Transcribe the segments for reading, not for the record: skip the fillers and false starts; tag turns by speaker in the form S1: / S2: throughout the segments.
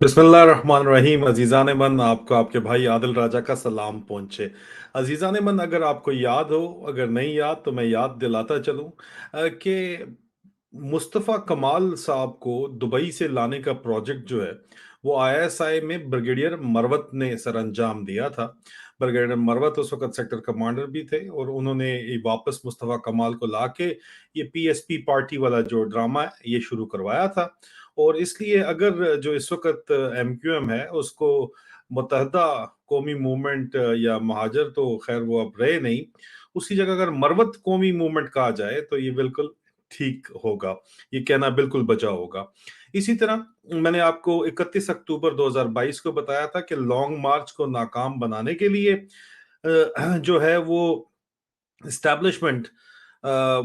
S1: बिस्मिल्लाहिर्रहमानिर्रहीम। अजीज़ान मन, आपको आपके भाई आदिल राजा का सलाम पहुँचे। अजीज़ान मन, अगर आपको याद हो, अगर नहीं याद तो मैं याद दिलाता चलूँ कि मुस्तफ़ा कमाल साहब को दुबई से लाने का प्रोजेक्ट जो है वो आईएसआई में ब्रिगेडियर मरवत ने सर अंजाम दिया था। ब्रिगेडियर मरवत उस वक्त सेक्टर कमांडर भी थे और उन्होंने ये वापस मुस्तफ़ा कमाल को लाके ये पीएसपी पार्टी वाला जो ड्रामा है ये शुरू करवाया था। और इसलिए अगर जो इस वक्त एमक्यूएम है उसको मुत्तहदा कौमी मूवमेंट या महाजर, तो खैर वो अब रहे नहीं, उसकी जगह अगर मरवत कौमी मूवमेंट कहा जाए तो ये बिल्कुल ठीक होगा, ये कहना बिल्कुल बचा होगा। इसी तरह मैंने आपको 31 अक्टूबर 2022 को बताया था कि लॉन्ग मार्च को नाकाम बनाने के लिए जो है वो इस्टेब्लिशमेंट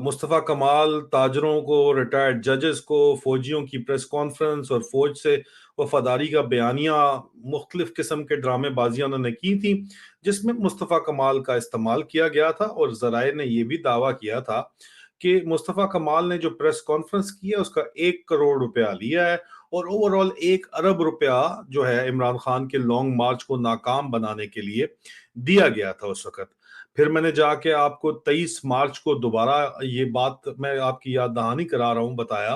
S1: मुस्तफ़ा कमाल, ताजरों को, रिटायर्ड जजेस को, फौजियों की प्रेस कॉन्फ्रेंस और फौज से वफादारी का बयानिया, मुख्तलिफ किस्म के ड्रामेबाजियां उन्होंने की थी जिसमें मुस्तफ़ा कमाल का इस्तेमाल किया गया था। और जराए ने यह भी दावा किया था कि मुस्तफ़ा कमाल ने जो प्रेस कॉन्फ्रेंस की है उसका 1 करोड़ रुपया लिया है और ओवरऑल 1 अरब रुपया जो है इमरान खान के लॉन्ग मार्च को नाकाम बनाने के लिए दिया गया था उस वक्त। फिर मैंने जाके आपको 23 मार्च को दोबारा ये बात मैं आपकी याद दहानी करा रहा हूं, बताया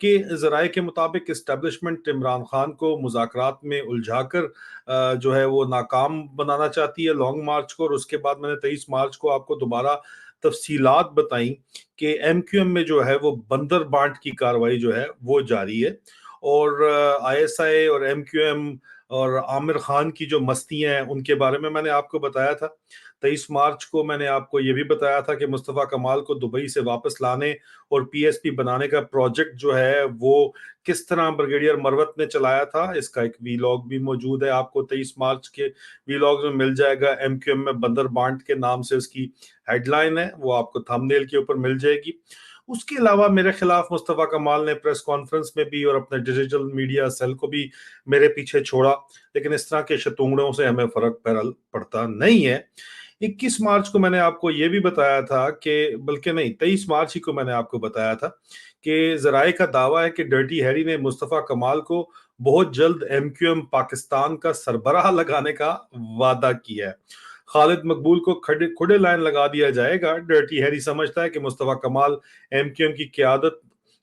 S1: कि जराए के मुताबिक इस्टेब्लिशमेंट इमरान खान को मुज़ाकरात में उलझाकर जो है वो नाकाम बनाना चाहती है लॉन्ग मार्च को। और उसके बाद मैंने 23 मार्च को आपको दोबारा तफसीलात बताई कि एमक्यूएम में जो है वो बंदर बांट की कार्रवाई जो है वो जारी है। और आईएसआई और एमक्यूएम और आमिर खान की जो मस्तियां हैं उनके बारे में मैंने आपको बताया था। 23 मार्च को मैंने आपको ये भी बताया था कि मुस्तफ़ा कमाल को दुबई से वापस लाने और पीएसपी बनाने का प्रोजेक्ट जो है वो किस तरह ब्रिगेडियर मरवत ने चलाया था। इसका एक वीलॉग भी मौजूद है, आपको 23 मार्च के वीलॉग में मिल जाएगा। एमक्यूएम में बंदर बांट के नाम से उसकी हेडलाइन है, वो आपको थंबनेल के ऊपर मिल जाएगी। उसके अलावा मेरे खिलाफ मुस्तफ़ा कमाल ने प्रेस कॉन्फ्रेंस में भी और अपने डिजिटल मीडिया सेल को भी मेरे पीछे छोड़ा, लेकिन इस तरह के शतूंगड़ों से हमें फर्क बहरहाल पड़ता नहीं है। 21 मार्च को मैंने आपको यह भी बताया था कि, बल्कि नहीं, 23 मार्च ही को मैंने आपको बताया था कि जराए का दावा है कि डर्टी हैरी ने मुस्तफ़ा कमाल को बहुत जल्द एमक्यूएम पाकिस्तान का सरबराह लगाने का वादा किया है। खालिद मकबूल को खड़े खुडे लाइन लगा दिया जाएगा। डर्टी हैरी समझता है कि मुस्तफ़ा कमाल एमक्यूएम की क़यादत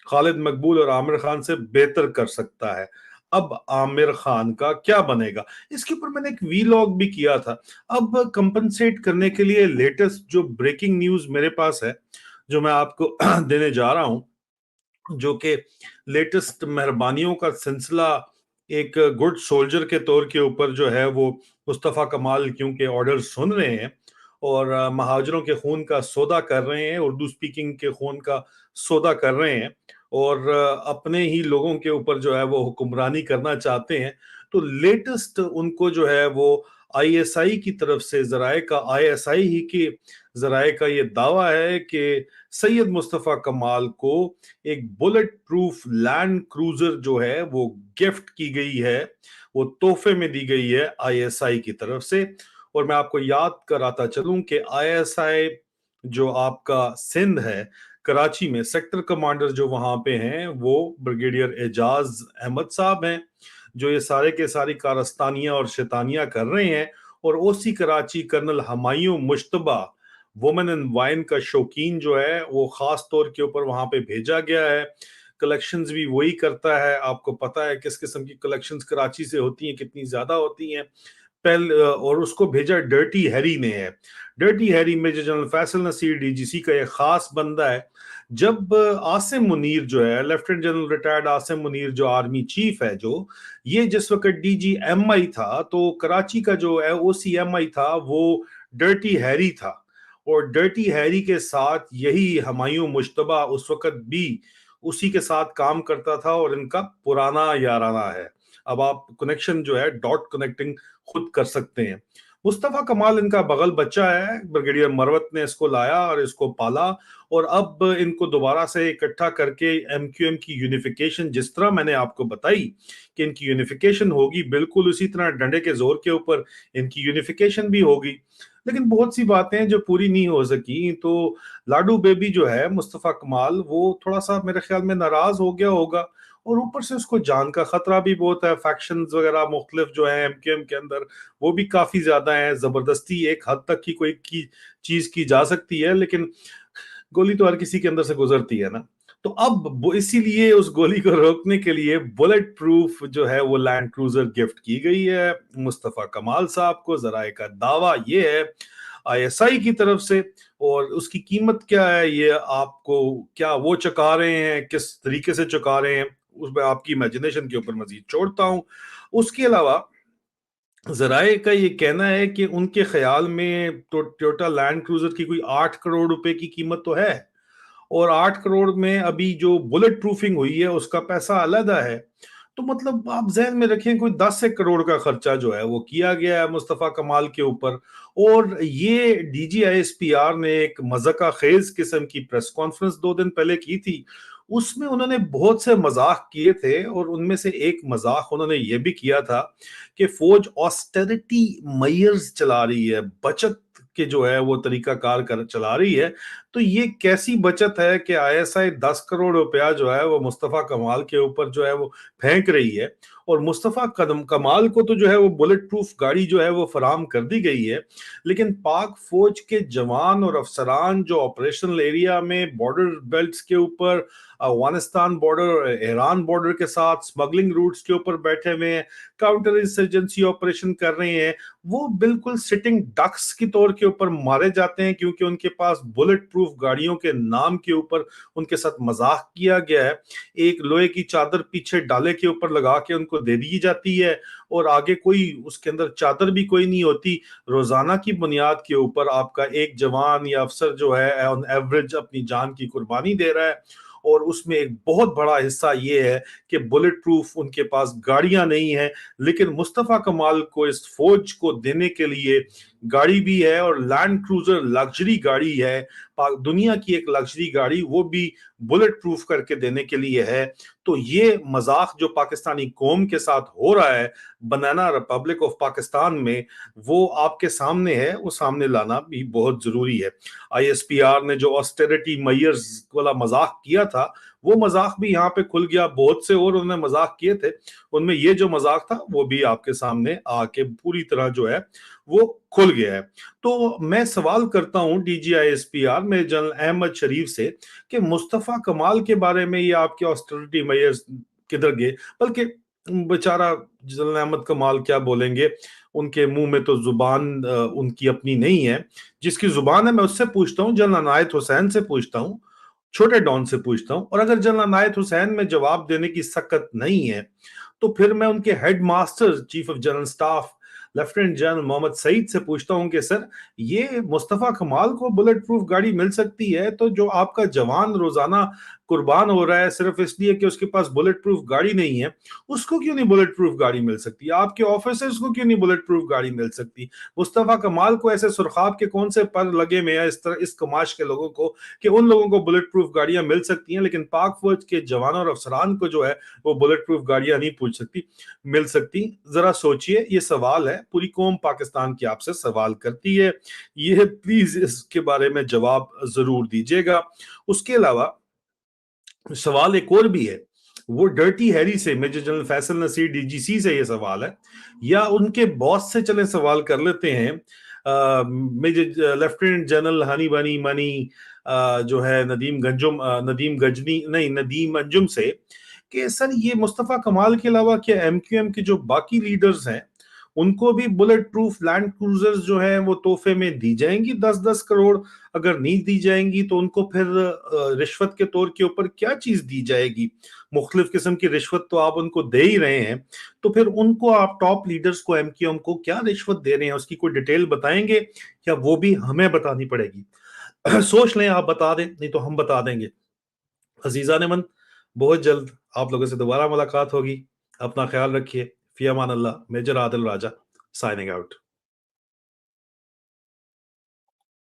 S1: खालिद मकबूल और आमिर खान से बेहतर कर सकता है। अब आमिर खान का क्या बनेगा, इसके ऊपर मैंने एक वीलॉग भी किया था। अब कंपनसेट करने के लिए लेटेस्ट जो ब्रेकिंग न्यूज मेरे पास है, जो मैं आपको देने जा रहा हूं, जो कि लेटेस्ट मेहरबानियों का सिलसिला एक गुड सोल्जर के तौर के ऊपर जो है वो मुस्तफ़ा कमाल क्योंकि ऑर्डर सुन रहे हैं और महाजरों के खून का सौदा कर रहे हैं, उर्दू स्पीकिंग के खून का सौदा कर रहे हैं और अपने ही लोगों के ऊपर जो है वो हुक्मरानी करना चाहते हैं। तो लेटेस्ट उनको जो है वो आईएसआई की तरफ से, जराए का आईएसआई ही के जराए का ये दावा है कि सैयद मुस्तफ़ा कमाल को एक बुलेट प्रूफ लैंड क्रूजर जो है वो गिफ्ट की गई है, वो तोहफे में दी गई है आईएसआई की तरफ से। और मैं आपको याद कराता चलूं कि आईएसआई जो आपका सिंध है, कराची में सेक्टर कमांडर जो वहां पे हैं वो ब्रिगेडियर एजाज अहमद साहब हैं, जो ये सारे के सारी कारस्तानियां और शैतानियां कर रहे हैं। और OC Karachi colonel Humayun Mushtaba, women and wine का शौकीन जो है, वो खास तौर के ऊपर वहां पे भेजा गया है। कलेक्शंस भी वही करता है, आपको पता है किस किस्म की कलेक्शंस कराची से होती हैं, कितनी ज्यादा होती हैं। और उसको भेजा डर्टी हैरी ने है। Dirty Harry major general Faisal Naseer DGC का एक खास बंदा है। जब आसिम मुनीर जो है, lieutenant general retired Asim Munir जो आर्मी चीफ है, जो ये जिस वक्त डीजीएमआई था, तो कराची का जो है ओसीएमआई था वो डर्टी हैरी था। और डर्टी हैरी के साथ यही हमायूं मुश्तबा उस वक्त भी उसी के साथ काम करता था और इनका पुराना याराना है। अब आप कनेक्शन जो है डॉट कनेक्टिंग खुद कर सकते हैं। मुस्तफा कमाल इनका बगल बच्चा है, ब्रिगेडियर मरवत ने इसको लाया और इसको पाला और अब इनको दोबारा से इकट्ठा करके एमक्यूएम की यूनिफिकेशन, जिस तरह मैंने आपको बताई कि इनकी यूनिफिकेशन होगी, बिल्कुल उसी तरह डंडे के जोर के ऊपर इनकी यूनिफिकेशन भी होगी। लेकिन बहुत सी बातें जो पूरी नहीं हो सकी, तो लाडू बेबी जो है मुस्तफा कमाल, वो थोड़ा सा मेरे ख्याल में नाराज हो गया होगा اور اوپر سے اس کو جان کا خطرہ بھی بہت ہے، فیکشنز وغیرہ مختلف جو ہیں ایم کیو ایم کے اندر وہ بھی کافی زیادہ ہیں، زبردستی ایک حد تک کی کوئی چیز کی جا سکتی ہے، لیکن گولی تو ہر کسی کے اندر سے گزرتی ہے نا۔ تو اب اسی لیے اس گولی کو روکنے کے لیے بلٹ پروف جو ہے وہ لینڈ کروزر گفٹ کی گئی ہے مصطفیٰ کمال صاحب کو۔ ذرائع کا دعویٰ یہ ہے آئی ایس آئی کی طرف سے، اور اس کی قیمت کیا ہے یہ آپ کو کیا وہ چکا رہے ہیں، کس طریقے سے چکا رہے ہیں، اس میں آپ کی امیجنیشن کے اوپر مزید چھوڑتا ہوں۔ اس کے علاوہ ذرائع کا یہ کہنا ہے کہ ان کے خیال میں ٹویوٹا لینڈ کروزر کی کوئی 8 کروڑ روپے کی قیمت تو ہے، اور 8 کروڑ میں ابھی جو بلٹ پروفنگ ہوئی ہے اس کا پیسہ علیحدہ ہے، تو مطلب آپ ذہن میں رکھیں کوئی 10 کروڑ کا خرچہ جو ہے وہ کیا گیا ہے مصطفیٰ کمال کے اوپر۔ اور یہ D G I S P R نے ایک مذاق خیز قسم کی پریس کانفرنس 2 دن پہلے کی تھی، اس میں انہوں نے بہت سے مذاق کیے تھے، اور ان میں سے ایک مذاق انہوں نے یہ بھی کیا تھا کہ فوج آسٹیرٹی میئرز چلا رہی ہے، بچت کے جو ہے وہ طریقہ کار چلا رہی ہے۔ تو یہ کیسی بچت ہے کہ آئی ایس آئی 10 کروڑ روپیہ جو ہے وہ مصطفیٰ کمال کے اوپر جو ہے وہ پھینک رہی ہے، اور مصطفیٰ کمال کو تو جو ہے وہ بلٹ پروف گاڑی جو ہے وہ فراہم کر دی گئی ہے، لیکن پاک فوج کے جوان اور افسران جو آپریشنل ایریا میں بارڈر بیلٹس کے اوپر، افغانستان بارڈر، ایران بارڈر کے ساتھ سمگلنگ روٹس کے اوپر بیٹھے ہوئے ہیں، کاؤنٹر انسرجنسی آپریشن کر رہے ہیں، وہ بالکل سٹنگ ڈکس کی طور کے اوپر مارے جاتے ہیں، کیونکہ ان کے پاس بلٹ پروف گاڑیوں کے نام کے اوپر ان کے ساتھ مذاق کیا گیا ہے۔ ایک لوہے کی چادر پیچھے ڈالے کے اوپر لگا کے ان کو دے دی جاتی ہے، اور آگے کوئی اس کے اندر چادر بھی کوئی نہیں ہوتی۔ روزانہ کی بنیاد کے اوپر آپ کا ایک جوان یا افسر جو ہے آن ایوریج اپنی جان کی قربانی دے رہا ہے، اور اس میں ایک بہت بڑا حصہ یہ ہے کہ بلٹ پروف ان کے پاس گاڑیاں نہیں ہیں، لیکن مصطفیٰ کمال کو اس فوج کو دینے کے لیے گاڑی بھی ہے، اور لینڈ کروزر لگژری گاڑی ہے، دنیا کی ایک لگژری گاڑی، وہ بھی بلٹ پروف کر کے دینے کے لیے ہے۔ تو یہ مذاق جو پاکستانی قوم کے ساتھ ہو رہا ہے بنانا ریپبلک آف پاکستان میں، وہ آپ کے سامنے ہے، وہ سامنے لانا بھی بہت ضروری ہے۔ آئی ایس پی آر نے جو آسٹیرٹی میئرز والا مذاق کیا تھا وہ مذاق بھی یہاں پہ کھل گیا، بہت سے اور انہوں نے مذاق کیے تھے، ان میں یہ جو مذاق تھا وہ بھی آپ کے سامنے آ کے پوری طرح جو ہے وہ کھل گیا ہے۔ تو میں سوال کرتا ہوں D G I S P R میں جنرل احمد شریف سے کہ مصطفیٰ کمال کے بارے میں یہ آپ کے آسٹیرٹی میئرز کدھر گئے؟ بلکہ بیچارہ جنرل احمد کمال کیا بولیں گے، ان کے منہ میں تو زبان ان کی اپنی نہیں ہے، جس کی زبان ہے میں اس سے پوچھتا ہوں، جنرل عنایت حسین سے پوچھتا ہوں، چھوٹے ڈان سے پوچھتا ہوں، اور اگر جنرل عنایت حسین میں جواب دینے کی سکت نہیں ہے تو پھر میں ان کے head master chief of general staff lieutenant general Muhammad Saeed سے پوچھتا ہوں کہ سر یہ مصطفیٰ کمال کو بلٹ پروف گاڑی مل سکتی ہے، تو جو آپ کا جوان روزانہ قربان ہو رہا ہے صرف اس لیے کہ اس کے پاس بلٹ پروف گاڑی نہیں ہے، اس کو کیوں نہیں بلٹ پروف گاڑی مل سکتی؟ آپ کے آفیسرز کو کیوں نہیں بلٹ پروف گاڑی مل سکتی؟ مصطفیٰ کمال کو ایسے سرخاب کے کون سے پر لگے میں اس طرح اس کماش کے لوگوں کو کہ ان لوگوں کو بلٹ پروف گاڑیاں مل سکتی ہیں، لیکن پاک فوج کے جوانوں اور افسران کو جو ہے وہ بلٹ پروف گاڑیاں نہیں مل سکتی؟ ذرا سوچئے، یہ سوال ہے، پوری قوم پاکستان کی آپ سے سوال کرتی ہے، یہ پلیز اس کے بارے میں جواب ضرور دیجیے گا۔ اس کے علاوہ سوال ایک اور بھی ہے، وہ ڈرٹی ہیری سے، major general Faisal Naseer D G C سے یہ سوال ہے، یا ان کے باس سے چلیں سوال کر لیتے ہیں، میجر لیفٹیننٹ جنرل ہنی بنی منی جو ہے ندیم گجنی نہیں ندیم انجم سے، کہ سر یہ مصطفیٰ کمال کے علاوہ کیا ایم کیو ایم کے جو باقی لیڈرز ہیں ان کو بھی بلٹ پروف لینڈ کروزرز جو ہیں وہ تحفے میں دی جائیں گی 10 کروڑ؟ اگر نہیں دی جائیں گی تو ان کو پھر رشوت کے طور کے اوپر کیا چیز دی جائے گی؟ مختلف قسم کی رشوت تو آپ ان کو دے ہی رہے ہیں، تو پھر ان کو آپ ٹاپ لیڈرز کو ایم کیو ایم کو کیا رشوت دے رہے ہیں، اس کی کوئی ڈیٹیل بتائیں گے یا وہ بھی ہمیں بتانی پڑے گی؟ سوچ لیں، آپ بتا دیں، نہیں تو ہم بتا دیں گے۔ عزیزان من، بہت جلد آپ لوگوں سے دوبارہ ملاقات ہوگی، اپنا خیال رکھیے، فی امان اللہ، میجر عادل راجہ سائننگ آؤٹ۔